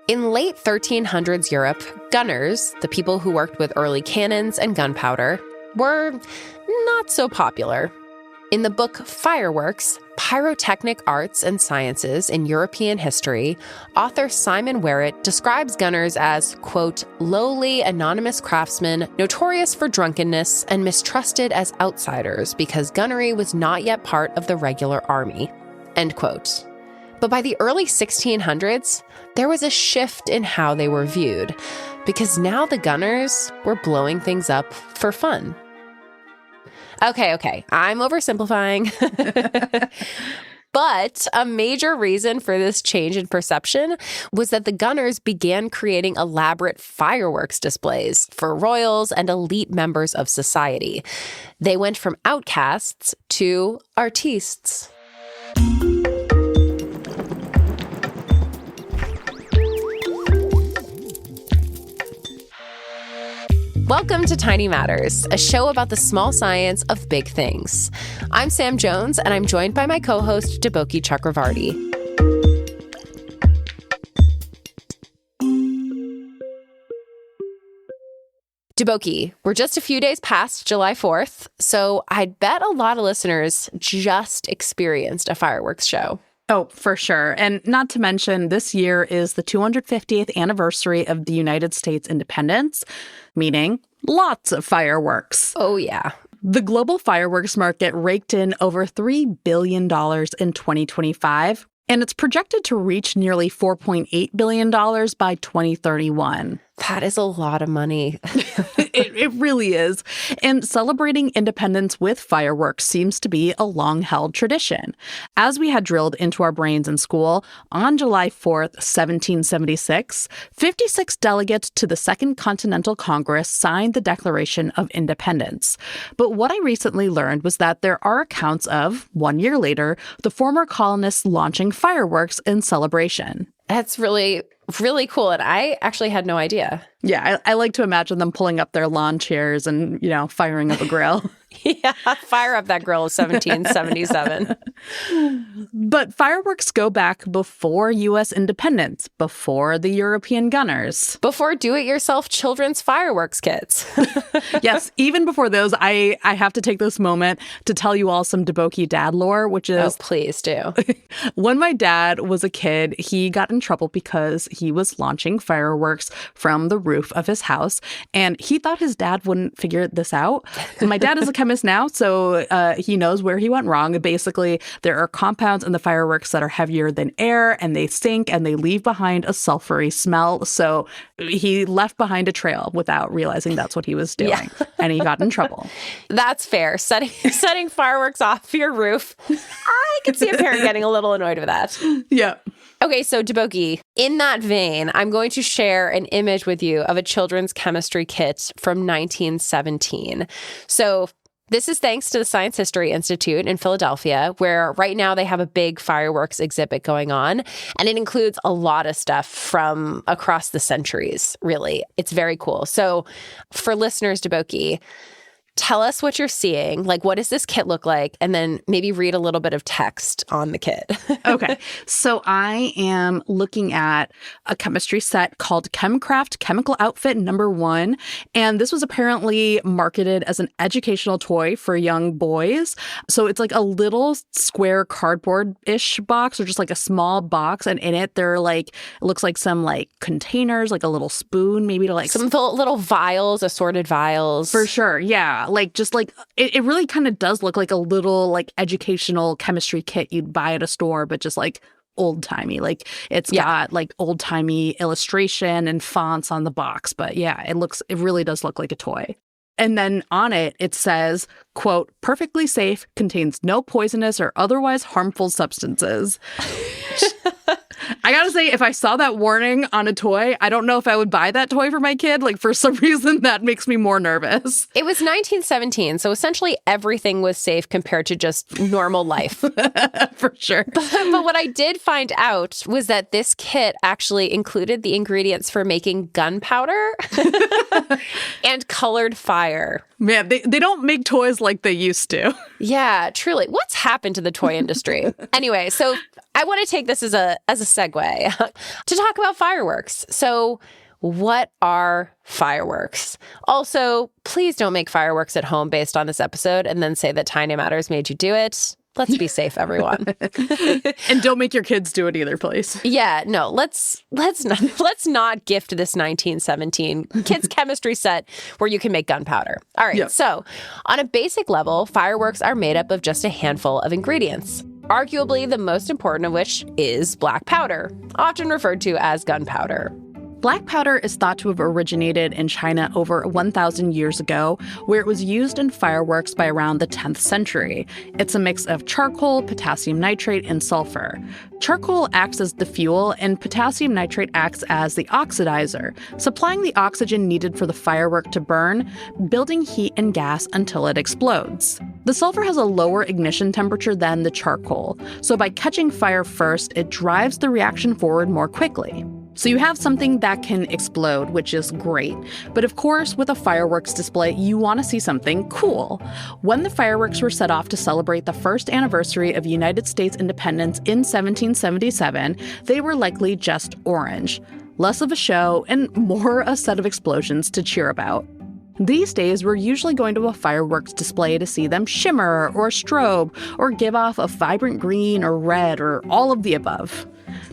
In late 1300s Europe, gunners, the people who worked with early cannons and gunpowder, were not so popular. In the book Fireworks, Pyrotechnic Arts and Sciences in European History, author Simon Werrett describes gunners as, quote, lowly, anonymous craftsmen, notorious for drunkenness and mistrusted as outsiders because gunnery was not yet part of the regular army, end quote. But by the early 1600s, there was a shift in how they were viewed, because now the gunners were blowing things up for fun. Okay, I'm oversimplifying. But a major reason for this change in perception was that the gunners began creating elaborate fireworks displays for royals and elite members of society. They went from outcasts to artistes. Welcome to Tiny Matters, a show about the small science of big things. I'm Sam Jones, and I'm joined by my co-host, Deboki Chakravarti. Deboki, we're just a few days past July 4th, so I'd bet a lot of listeners just experienced a fireworks show. Oh, for sure. And not to mention, this year is the 250th anniversary of the United States independence, meaning lots of fireworks. Oh, yeah. The global fireworks market raked in over $3 billion in 2025, and it's projected to reach nearly $4.8 billion by 2031. That is a lot of money. It really is. And celebrating independence with fireworks seems to be a long-held tradition. As we had drilled into our brains in school, on July 4th, 1776, 56 delegates to the Second Continental Congress signed the Declaration of Independence. But what I recently learned was that there are accounts of, 1 year later, the former colonists launching fireworks in celebration. That's really cool. And I actually had no idea. Yeah, I like to imagine them pulling up their lawn chairs and, firing up a grill. Yeah, fire up that grill of 1777. But fireworks go back before U.S. independence, before the European gunners. Before do-it-yourself children's fireworks kits. Yes, even before those, I have to take this moment to tell you all some Deboki dad lore, which is... Oh, please do. When my dad was a kid, he got in trouble because he was launching fireworks from the roof of his house, and he thought his dad wouldn't figure this out. My dad is a chemist now, so he knows where he went wrong. Basically, there are compounds in the fireworks that are heavier than air, and they sink, and they leave behind a sulfury smell. So he left behind a trail without realizing that's what he was doing, yeah. And he got in trouble. That's fair. Setting fireworks off your roof. I could see a parent getting a little annoyed with that. Yeah. Okay, so Deboki, in that vein, I'm going to share an image with you of a children's chemistry kit from 1917. So this is thanks to the Science History Institute in Philadelphia, where right now they have a big fireworks exhibit going on. And it includes a lot of stuff from across the centuries, really. It's very cool. So for listeners, Deboki, tell us what you're seeing. Like, what does this kit look like? And then maybe read a little bit of text on the kit. Okay. So I am looking at a chemistry set called ChemCraft Chemical Outfit #1. And this was apparently marketed as an educational toy for young boys. So it's like a little square cardboard-ish box, or just like a small box. And in it, there are it looks like some containers, like a little spoon, maybe to some little vials, assorted vials. For sure. Yeah. It really kind of does look like a little educational chemistry kit you'd buy at a store, but just old-timey. It's got old-timey illustration and fonts on the box. But yeah, it really does look like a toy. And then on it, it says, quote, perfectly safe, contains no poisonous or otherwise harmful substances. I gotta say, if I saw that warning on a toy, I don't know if I would buy that toy for my kid. For some reason, that makes me more nervous. It was 1917, so essentially everything was safe compared to just normal life. For sure. But what I did find out was that this kit actually included the ingredients for making gunpowder and colored fire. Man, they don't make toys like they used to. Yeah, truly. What's happened to the toy industry? Anyway, so I want to take this as a segue to talk about fireworks. So what are fireworks? Also, please don't make fireworks at home based on this episode and then say that Tiny Matters made you do it. Let's be safe, everyone. And don't make your kids do it either, please. Yeah, no, let's not gift this 1917 kids chemistry set where you can make gunpowder. All right, yep. So on a basic level, fireworks are made up of just a handful of ingredients, arguably the most important of which is black powder, often referred to as gunpowder. Black powder is thought to have originated in China over 1,000 years ago, where it was used in fireworks by around the 10th century. It's a mix of charcoal, potassium nitrate, and sulfur. Charcoal acts as the fuel, and potassium nitrate acts as the oxidizer, supplying the oxygen needed for the firework to burn, building heat and gas until it explodes. The sulfur has a lower ignition temperature than the charcoal, so by catching fire first, it drives the reaction forward more quickly. So you have something that can explode, which is great. But of course, with a fireworks display, you want to see something cool. When the fireworks were set off to celebrate the first anniversary of United States independence in 1777, they were likely just orange. Less of a show and more a set of explosions to cheer about. These days, we're usually going to a fireworks display to see them shimmer or strobe or give off a vibrant green or red or all of the above.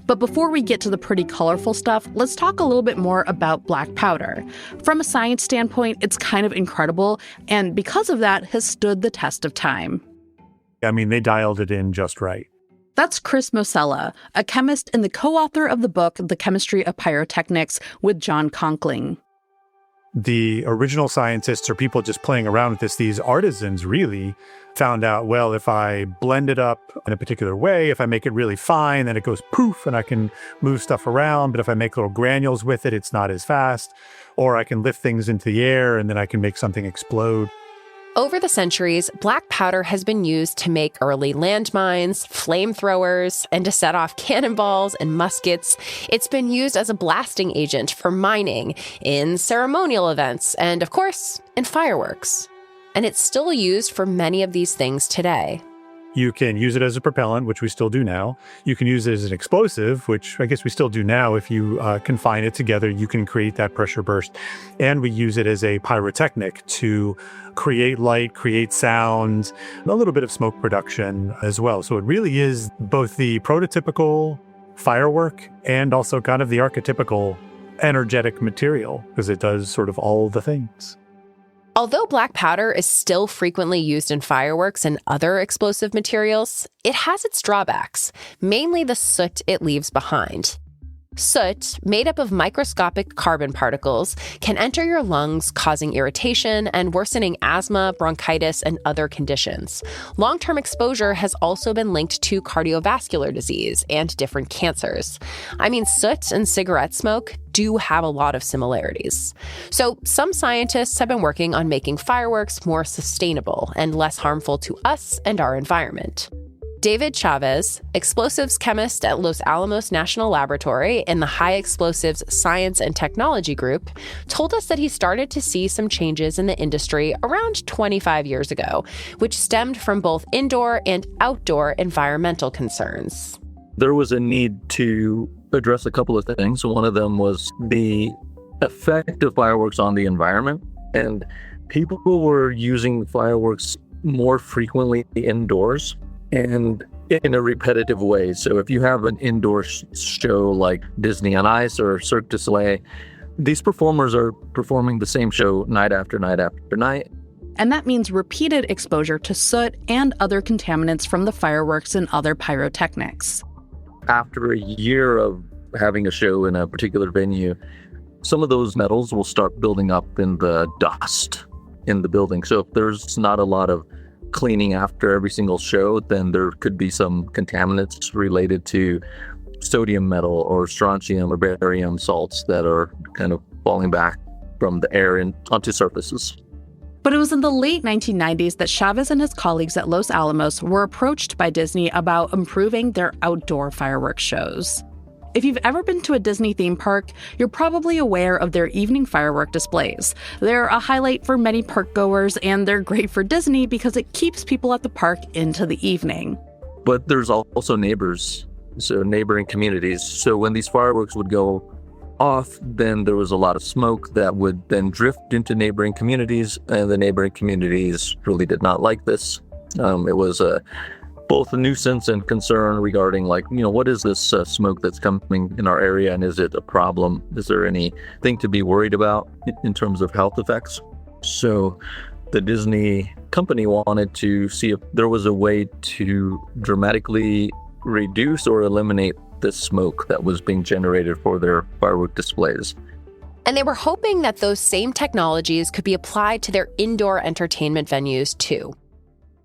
But before we get to the pretty colorful stuff, let's talk a little bit more about black powder. From a science standpoint, it's kind of incredible, and because of that, has stood the test of time. I mean, they dialed it in just right. That's Chris Mosella, a chemist and the co-author of the book, The Chemistry of Pyrotechnics, with John Conkling. The original scientists or people just playing around with this, these artisans really found out, well, if I blend it up in a particular way, if I make it really fine, then it goes poof and I can move stuff around. But if I make little granules with it, it's not as fast. Or I can lift things into the air and then I can make something explode. Over the centuries, black powder has been used to make early landmines, flamethrowers, and to set off cannonballs and muskets. It's been used as a blasting agent for mining, in ceremonial events, and of course, in fireworks. And it's still used for many of these things today. You can use it as a propellant, which we still do now. You can use it as an explosive, which I guess we still do now. If you confine it together, you can create that pressure burst. And we use it as a pyrotechnic to create light, create sound, a little bit of smoke production as well. So it really is both the prototypical firework and also kind of the archetypical energetic material, because it does sort of all the things. Although black powder is still frequently used in fireworks and other explosive materials, it has its drawbacks, mainly the soot it leaves behind. Soot, made up of microscopic carbon particles, can enter your lungs, causing irritation and worsening asthma, bronchitis, and other conditions. Long-term exposure has also been linked to cardiovascular disease and different cancers. I mean, soot and cigarette smoke do have a lot of similarities. So some scientists have been working on making fireworks more sustainable and less harmful to us and our environment. David Chavez, explosives chemist at Los Alamos National Laboratory in the High Explosives Science and Technology Group, told us that he started to see some changes in the industry around 25 years ago, which stemmed from both indoor and outdoor environmental concerns. There was a need to address a couple of things. One of them was the effect of fireworks on the environment, and people were using fireworks more frequently indoors and in a repetitive way. So if you have an indoor show like Disney on Ice or Cirque du Soleil, these performers are performing the same show night after night after night. And that means repeated exposure to soot and other contaminants from the fireworks and other pyrotechnics. After a year of having a show in a particular venue, some of those metals will start building up in the dust in the building. So if there's not a lot of cleaning after every single show, then there could be some contaminants related to sodium metal or strontium or barium salts that are kind of falling back from the air and onto surfaces. But it was in the late 1990s that Chavez and his colleagues at Los Alamos were approached by Disney about improving their outdoor fireworks shows. If you've ever been to a Disney theme park, you're probably aware of their evening firework displays. They're a highlight for many park goers, and they're great for Disney because it keeps people at the park into the evening. But there's also neighbors so neighboring communities. So when these fireworks would go off, then there was a lot of smoke that would then drift into neighboring communities, and the neighboring communities really did not like this. It was both a nuisance and concern regarding, like, what is this smoke that's coming in our area, and is it a problem? Is there anything to be worried about in terms of health effects? So the Disney company wanted to see if there was a way to dramatically reduce or eliminate this smoke that was being generated for their firework displays. And they were hoping that those same technologies could be applied to their indoor entertainment venues too.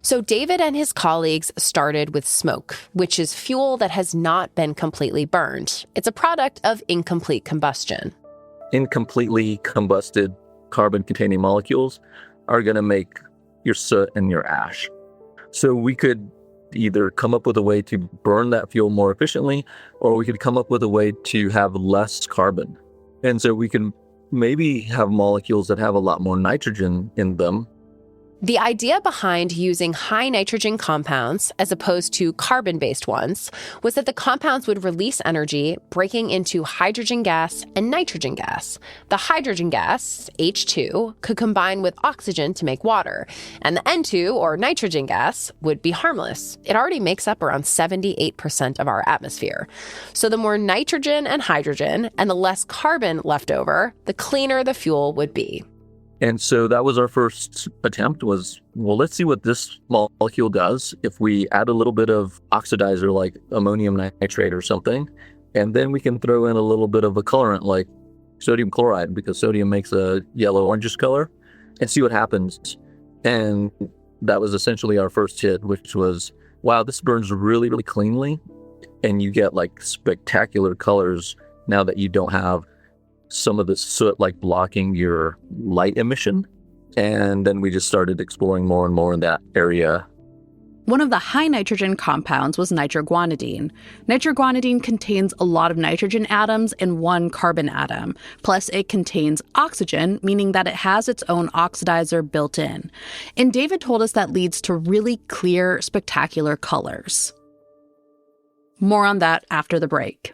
So David and his colleagues started with smoke, which is fuel that has not been completely burned. It's a product of incomplete combustion. Incompletely combusted carbon-containing molecules are going to make your soot and your ash. So we could either come up with a way to burn that fuel more efficiently, or we could come up with a way to have less carbon. And so we can maybe have molecules that have a lot more nitrogen in them. The idea behind using high nitrogen compounds as opposed to carbon-based ones was that the compounds would release energy, breaking into hydrogen gas and nitrogen gas. The hydrogen gas, H2, could combine with oxygen to make water, and the N2, or nitrogen gas, would be harmless. It already makes up around 78% of our atmosphere. So the more nitrogen and hydrogen and the less carbon left over, the cleaner the fuel would be. And so that was our first attempt was, well, let's see what this molecule does if we add a little bit of oxidizer like ammonium nitrate or something, and then we can throw in a little bit of a colorant like sodium chloride, because sodium makes a yellow-orangish color, and see what happens. And that was essentially our first hit, which was, wow, this burns really, really cleanly, and you get like spectacular colors now that you don't have some of the soot like blocking your light emission. And then we just started exploring more and more in that area. One of the high nitrogen compounds was nitroguanidine. Nitroguanidine contains a lot of nitrogen atoms and one carbon atom. Plus, it contains oxygen, meaning that it has its own oxidizer built in. And David told us that leads to really clear, spectacular colors. More on that after the break.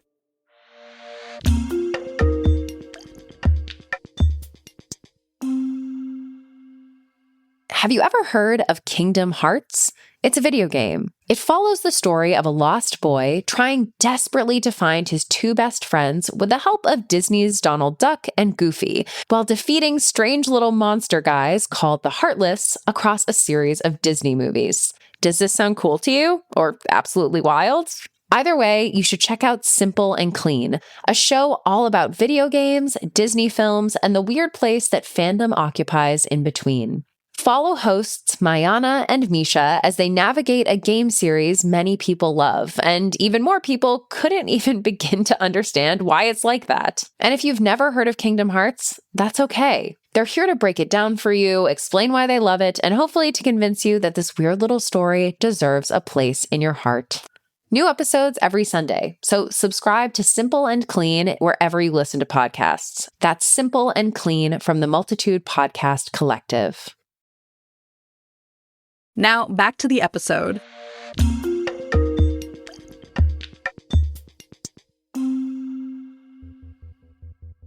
Have you ever heard of Kingdom Hearts? It's a video game. It follows the story of a lost boy trying desperately to find his two best friends with the help of Disney's Donald Duck and Goofy, while defeating strange little monster guys called the Heartless across a series of Disney movies. Does this sound cool to you? Or absolutely wild? Either way, you should check out Simple and Clean, a show all about video games, Disney films, and the weird place that fandom occupies in between. Follow hosts Mayana and Misha as they navigate a game series many people love, and even more people couldn't even begin to understand why it's like that. And if you've never heard of Kingdom Hearts, that's okay. They're here to break it down for you, explain why they love it, and hopefully to convince you that this weird little story deserves a place in your heart. New episodes every Sunday, so subscribe to Simple and Clean wherever you listen to podcasts. That's Simple and Clean from the Multitude Podcast Collective. Now, back to the episode.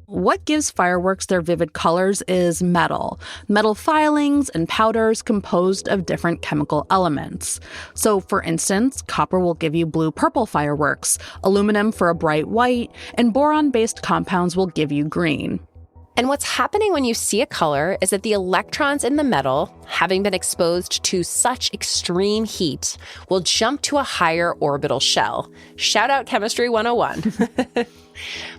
What gives fireworks their vivid colors is metal. Metal filings and powders composed of different chemical elements. So, for instance, copper will give you blue-purple fireworks, aluminum for a bright white, and boron-based compounds will give you green. And what's happening when you see a color is that the electrons in the metal, having been exposed to such extreme heat, will jump to a higher orbital shell. Shout out Chemistry 101.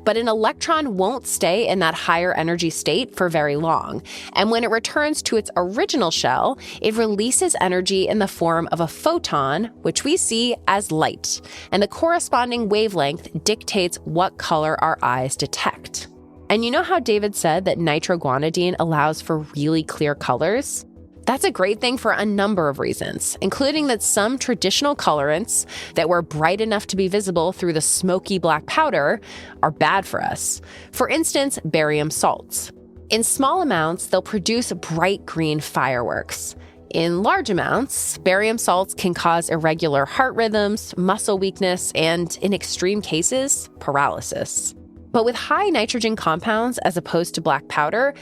But an electron won't stay in that higher energy state for very long. And when it returns to its original shell, it releases energy in the form of a photon, which we see as light. And the corresponding wavelength dictates what color our eyes detect. And you know how David said that nitroguanidine allows for really clear colors? That's a great thing for a number of reasons, including that some traditional colorants that were bright enough to be visible through the smoky black powder are bad for us. For instance, barium salts. In small amounts, they'll produce bright green fireworks. In large amounts, barium salts can cause irregular heart rhythms, muscle weakness, and in extreme cases, paralysis. But with high nitrogen compounds as opposed to black powder,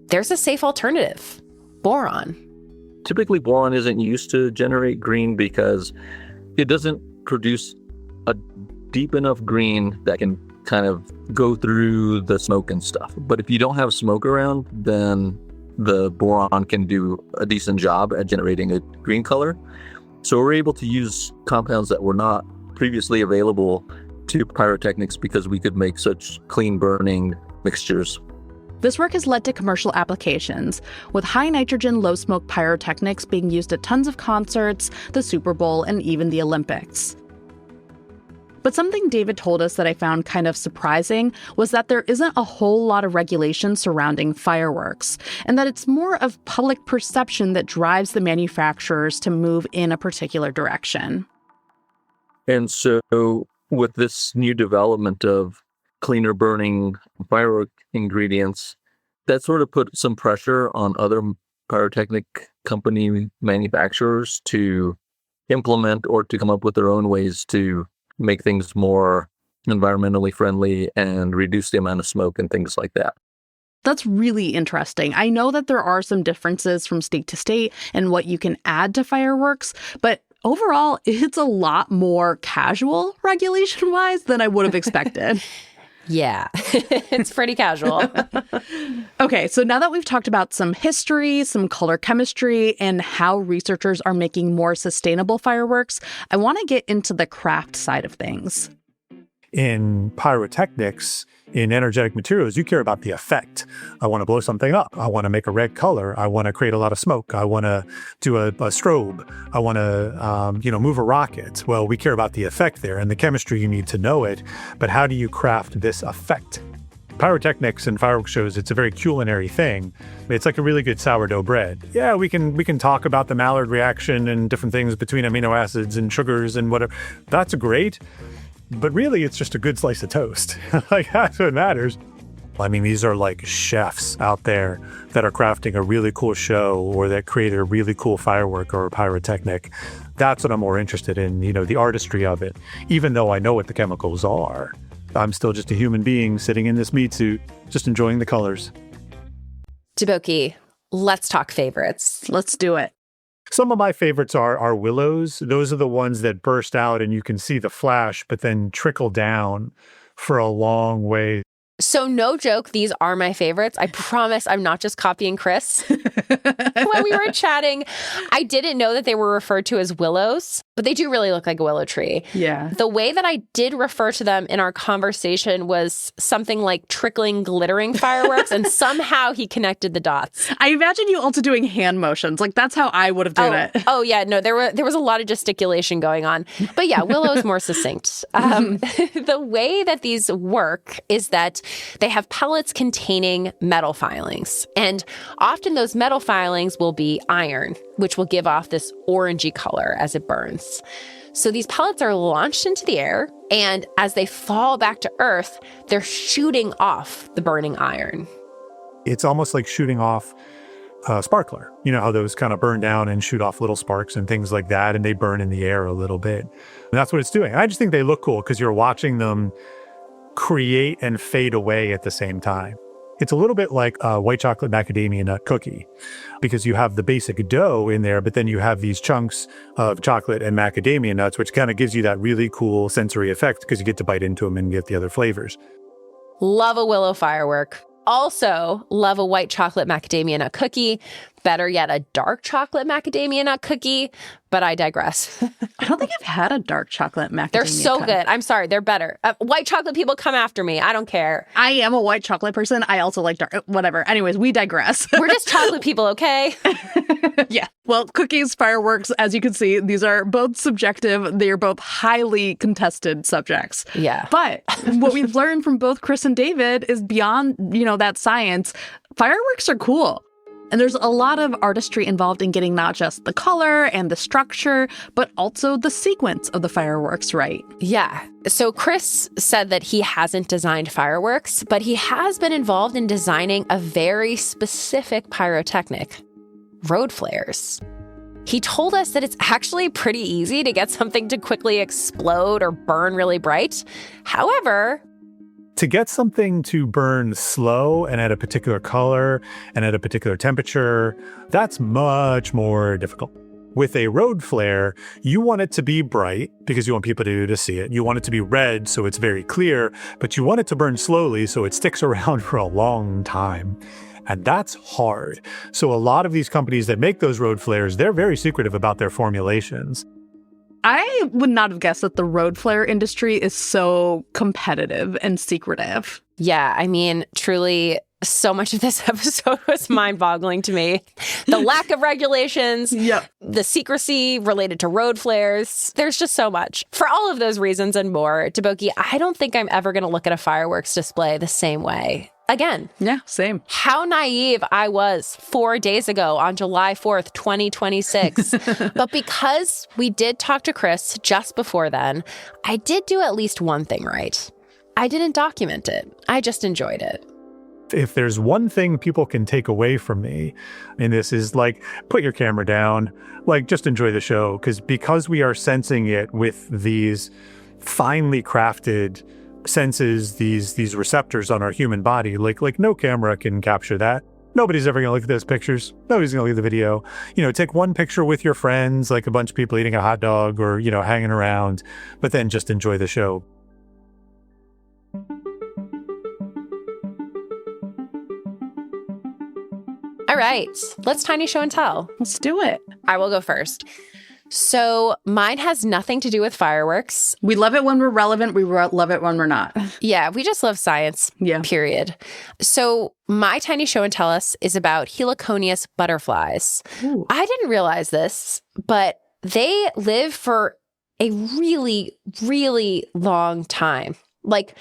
there's a safe alternative: boron. Typically, boron isn't used to generate green because it doesn't produce a deep enough green that can kind of go through the smoke and stuff. But if you don't have smoke around, then the boron can do a decent job at generating a green color. So we're able to use compounds that were not previously available to pyrotechnics because we could make such clean burning mixtures. This work has led to commercial applications, with high nitrogen, low smoke pyrotechnics being used at tons of concerts, the Super Bowl, and even the Olympics. But something David told us that I found kind of surprising was that there isn't a whole lot of regulation surrounding fireworks, and that it's more of public perception that drives the manufacturers to move in a particular direction. And so with this new development of cleaner burning firework ingredients, that sort of put some pressure on other pyrotechnic company manufacturers to implement or to come up with their own ways to make things more environmentally friendly and reduce the amount of smoke and things like that. That's really interesting. I know that there are some differences from state to state and what you can add to fireworks, but overall, it's a lot more casual regulation-wise than I would have expected. Yeah, it's pretty casual. Okay, so now that we've talked about some history, some color chemistry, and how researchers are making more sustainable fireworks, I want to get into the craft side of things. In pyrotechnics, in energetic materials, you care about the effect. I want to blow something up. I want to make a red color. I want to create a lot of smoke. I want to do a strobe. I want to, move a rocket. Well, we care about the effect there, and the chemistry, you need to know it. But how do you craft this effect? Pyrotechnics and fireworks shows, it's a very culinary thing. It's like a really good sourdough bread. Yeah, we can talk about the Maillard reaction and different things between amino acids and sugars and whatever. That's great. But really, it's just a good slice of toast. Like, that's what matters. I mean, these are like chefs out there that are crafting a really cool show or that create a really cool firework or a pyrotechnic. That's what I'm more interested in, the artistry of it. Even though I know what the chemicals are, I'm still just a human being sitting in this meat suit, just enjoying the colors. Deboki, let's talk favorites. Let's do it. Some of my favorites are willows. Those are the ones that burst out and you can see the flash, but then trickle down for a long way. So no joke, these are my favorites. I promise I'm not just copying Chris. When we were chatting, I didn't know that they were referred to as willows, but they do really look like a willow tree. Yeah. The way that I did refer to them in our conversation was something like trickling, glittering fireworks, and somehow he connected the dots. I imagine you also doing hand motions. Like, that's how I would have done it. Oh, yeah. No, there was a lot of gesticulation going on. But yeah, willow's more succinct. The way that these work is that they have pellets containing metal filings. And often those metal filings will be iron, which will give off this orangey color as it burns. So these pellets are launched into the air, and as they fall back to Earth, they're shooting off the burning iron. It's almost like shooting off a sparkler. You know how those kind of burn down and shoot off little sparks and things like that, and they burn in the air a little bit. And that's what it's doing. I just think they look cool because you're watching them create and fade away at the same time. It's a little bit like a white chocolate macadamia nut cookie because you have the basic dough in there, but then you have these chunks of chocolate and macadamia nuts, which kind of gives you that really cool sensory effect because you get to bite into them and get the other flavors. Love a willow firework. Also, love a white chocolate macadamia nut cookie. Better yet, a dark chocolate macadamia nut cookie. But I digress. I don't think I've had a dark chocolate macadamia They're so nut. good. I'm sorry. They're better. White chocolate people come after me. I don't care. I am a white chocolate person. I also like dark. Whatever. Anyways, we digress. We're just chocolate people, okay? Yeah. Well, cookies, fireworks, as you can see, these are both subjective. They are both highly contested subjects. Yeah. But what we've learned from both Chris and David is beyond, that science, fireworks are cool. And there's a lot of artistry involved in getting not just the color and the structure, but also the sequence of the fireworks right. Yeah. So Chris said that he hasn't designed fireworks, but he has been involved in designing a very specific pyrotechnic: road flares. He told us that it's actually pretty easy to get something to quickly explode or burn really bright. However, to get something to burn slow and at a particular color and at a particular temperature, that's much more difficult. With a road flare, you want it to be bright because you want people to see it. You want it to be red so it's very clear, but you want it to burn slowly so it sticks around for a long time. And that's hard. So a lot of these companies that make those road flares, they're very secretive about their formulations. I would not have guessed that the road flare industry is so competitive and secretive. Yeah, I mean, truly, so much of this episode was mind-boggling to me. The lack of regulations, the secrecy related to road flares. There's just so much. For all of those reasons and more, Deboki, I don't think I'm ever going to look at a fireworks display the same way again. Yeah, same. How naive I was 4 days ago on July 4th, 2026. But because we did talk to Chris just before then, I did do at least one thing right. I didn't document it. I just enjoyed it. If there's one thing people can take away from me, and this is like, put your camera down, like just enjoy the show, because we are sensing it with these finely crafted senses, these receptors on our human body, like no camera can capture that. Nobody's ever going to look at those pictures. Nobody's going to look at the video. Take one picture with your friends, like a bunch of people eating a hot dog or, hanging around, but then just enjoy the show. All right, let's tiny show and tell. Let's do it. I will go first. So mine has nothing to do with fireworks. We love it when we're relevant. We love it when we're not. Yeah, we just love science, period. So my tiny show and tell us is about heliconius butterflies. Ooh. I didn't realize this, but they live for a really, really long time. Like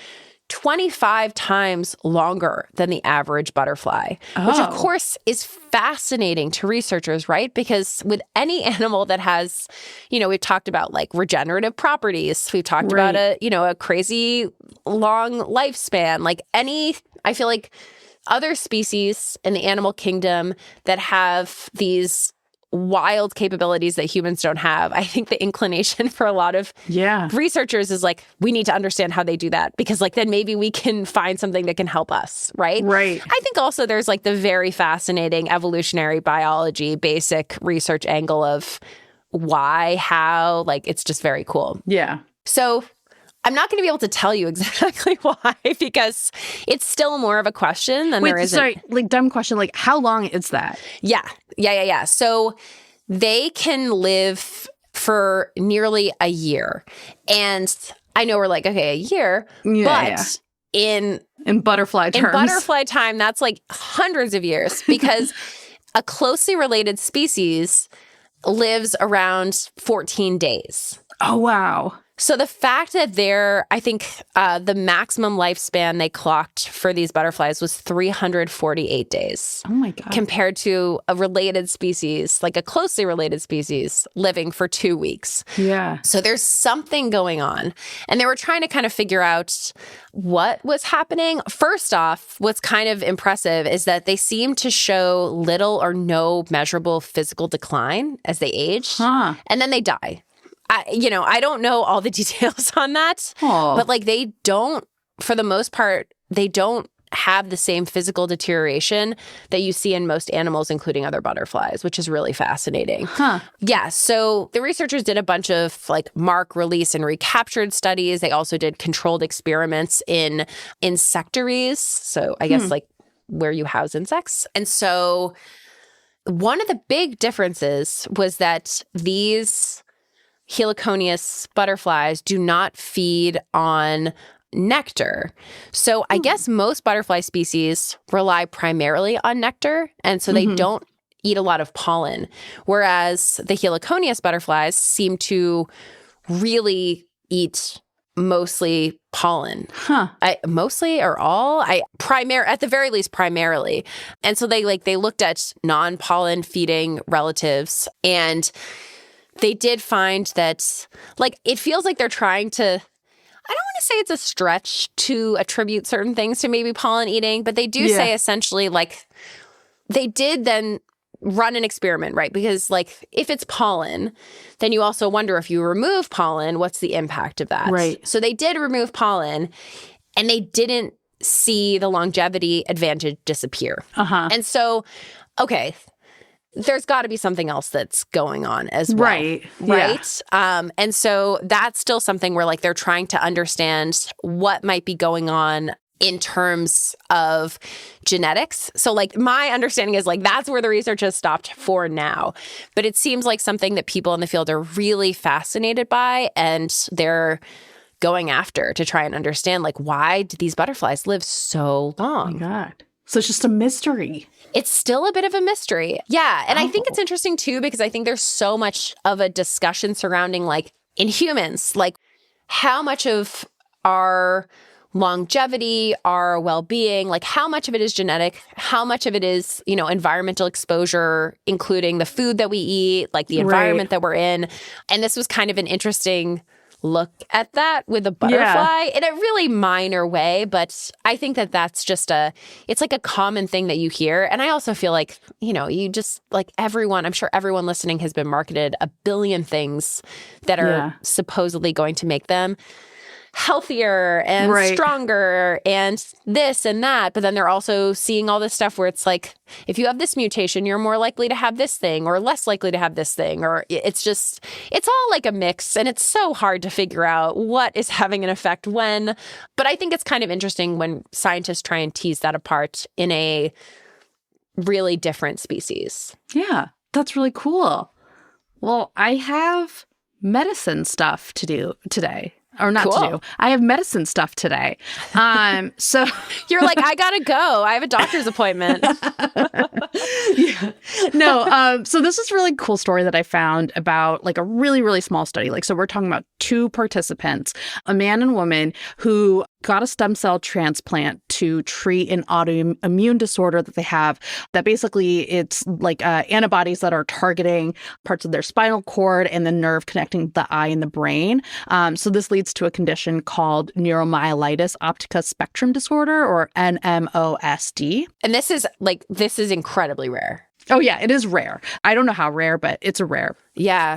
25 times longer than the average butterfly, which of course is fascinating to researchers, right? Because with any animal that has, we've talked about like regenerative properties, we've talked about a crazy long lifespan, like I feel like other species in the animal kingdom that have these wild capabilities that humans don't have. I think the inclination for a lot of researchers is like, we need to understand how they do that because like then maybe we can find something that can help us, right? Right. I think also there's like the very fascinating evolutionary biology, basic research angle of why, how, like it's just very cool. Yeah. So I'm not going to be able to tell you exactly why because it's still more of a question than there isn't. Sorry, like dumb question. Like how long is that? Yeah. So they can live for nearly a year. And I know we're like, okay, a year, but in butterfly terms. In butterfly time, that's like hundreds of years because a closely related species lives around 14 days. Oh, wow. So the fact that I think the maximum lifespan they clocked for these butterflies was 348 days. Oh my God. Compared to a related species, like a closely related species, living for 2 weeks. Yeah. So there's something going on. And they were trying to kind of figure out what was happening. First off, what's kind of impressive is that they seem to show little or no measurable physical decline as they age. Huh. And then they die. I don't know all the details on that, but like they don't, for the most part, they don't have the same physical deterioration that you see in most animals, including other butterflies, which is really fascinating. Huh. Yeah. So the researchers did a bunch of like mark, release, and recaptured studies. They also did controlled experiments in insectaries. So I guess like where you house insects. And so one of the big differences was that these heliconius butterflies do not feed on nectar. So I guess most butterfly species rely primarily on nectar, and so they don't eat a lot of pollen, whereas the heliconius butterflies seem to really eat mostly pollen. Mostly or all? At the very least, primarily. And so they looked at non-pollen feeding relatives, and they did find that, like, it feels like they're trying to, I don't want to say it's a stretch to attribute certain things to maybe pollen eating, but they do say essentially, like, they did then run an experiment, right? Because like if it's pollen, then you also wonder if you remove pollen, what's the impact of that? Right. So they did remove pollen and they didn't see the longevity advantage disappear. And so, okay, there's got to be something else that's going on as well. Right. Right. Yeah. And so that's still something where like they're trying to understand what might be going on in terms of genetics. So like my understanding is like that's where the research has stopped for now. But it seems like something that people in the field are really fascinated by, and they're going after to try and understand like why do these butterflies live so long? Oh my God. So it's just a mystery. It's still a bit of a mystery. Yeah. And I think it's interesting too, because I think there's so much of a discussion surrounding like in humans, like how much of our longevity, our well-being, like how much of it is genetic, how much of it is, you know, environmental exposure, including the food that we eat, like the environment that we're in. And this was kind of an interesting look at that with a butterfly in a really minor way. But I think that that's just it's like a common thing that you hear. And I also feel like, you know, you just like everyone, I'm sure everyone listening has been marketed a billion things that are supposedly going to make them healthier and stronger and this and that. But then they're also seeing all this stuff where it's like, if you have this mutation, you're more likely to have this thing or less likely to have this thing. Or it's all like a mix. And it's so hard to figure out what is having an effect when. But I think it's kind of interesting when scientists try and tease that apart in a really different species. Yeah, that's really cool. Well, I have medicine stuff to do today. Or not to do. I have medicine stuff today. So you're like, I gotta go. I have a doctor's appointment. No. So this is a really cool story that I found about like a really, really small study. Like, so we're talking about 2 participants, a man and woman who got a stem cell transplant to treat an autoimmune disorder that they have, that basically it's like antibodies that are targeting parts of their spinal cord and the nerve connecting the eye and the brain. So this leads to a condition called neuromyelitis optica spectrum disorder, or NMOSD. And this is incredibly rare. Oh, yeah, it is rare. I don't know how rare, but it's a rare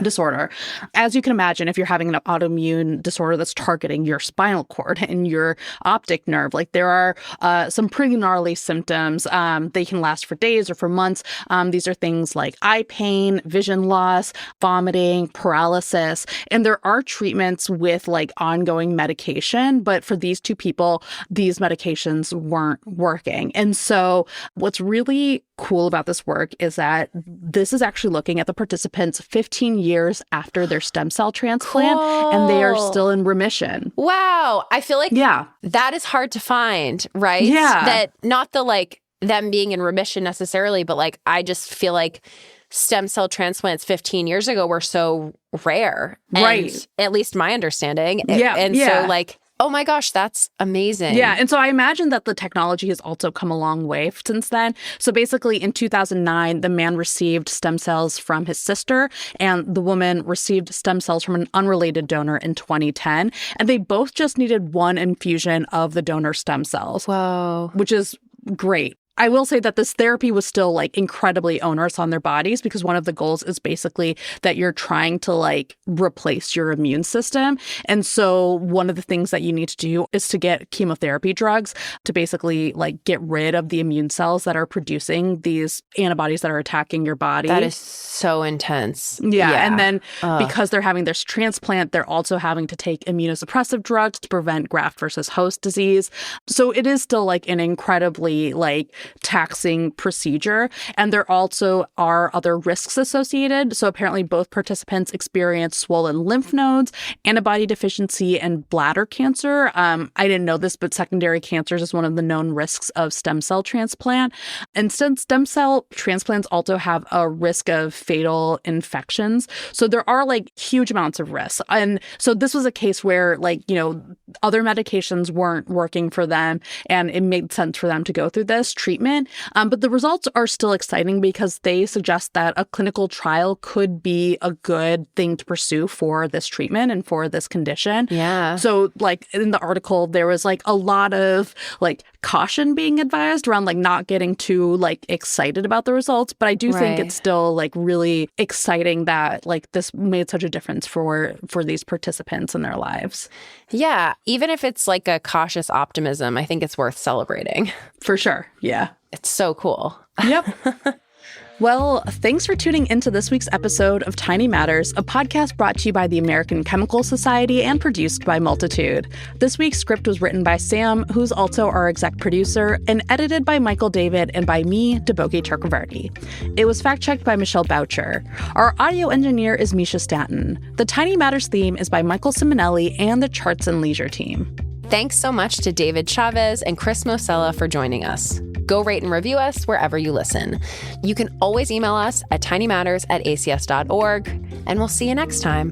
disorder. As you can imagine, if you're having an autoimmune disorder that's targeting your spinal cord and your optic nerve, like there are some pretty gnarly symptoms. They can last for days or for months. These are things like eye pain, vision loss, vomiting, paralysis. And there are treatments with like ongoing medication. But for these 2 people, these medications weren't working. And so what's really cool about this work is that this is actually looking at the participants 15 years after their stem cell transplant, and they are still in remission. Wow. I feel like that is hard to find, right? Yeah. That not the like them being in remission necessarily, but like I just feel like stem cell transplants 15 years ago were so rare. Right. At least my understanding. Yeah. And so like, oh my gosh, that's amazing. Yeah. And so I imagine that the technology has also come a long way since then. So basically in 2009, the man received stem cells from his sister, and the woman received stem cells from an unrelated donor in 2010. And they both just needed 1 infusion of the donor stem cells. Whoa. Which is great. I will say that this therapy was still like incredibly onerous on their bodies, because one of the goals is basically that you're trying to like replace your immune system. And so one of the things that you need to do is to get chemotherapy drugs to basically like get rid of the immune cells that are producing these antibodies that are attacking your body. That is so intense. Yeah. And then because they're having this transplant, they're also having to take immunosuppressive drugs to prevent graft versus host disease. So it is still like an incredibly like taxing procedure. And there also are other risks associated. So apparently both participants experienced swollen lymph nodes, antibody deficiency, and bladder cancer. I didn't know this, but secondary cancers is one of the known risks of stem cell transplant. And since stem cell transplants also have a risk of fatal infections, so there are like huge amounts of risks. And so this was a case where like, you know, other medications weren't working for them, and it made sense for them to go through this treatment. But the results are still exciting because they suggest that a clinical trial could be a good thing to pursue for this treatment and for this condition. Yeah. So like in the article, there was like a lot of like caution being advised around like not getting too like excited about the results. But I do think it's still like really exciting that like this made such a difference for these participants in their lives. Yeah. Even if it's like a cautious optimism, I think it's worth celebrating. For sure. Yeah. It's so cool. Yep. Well, thanks for tuning into this week's episode of Tiny Matters, a podcast brought to you by the American Chemical Society and produced by Multitude. This week's script was written by Sam, who's also our exec producer, and edited by Michael David and by me, Deboki Chakravarti. It was fact-checked by Michelle Boucher. Our audio engineer is Misha Stanton. The Tiny Matters theme is by Michael Simonelli and the Charts and Leisure team. Thanks so much to David Chavez and Chris Mosella for joining us. Go rate and review us wherever you listen. You can always email us at tinymatters@acs.org, and we'll see you next time.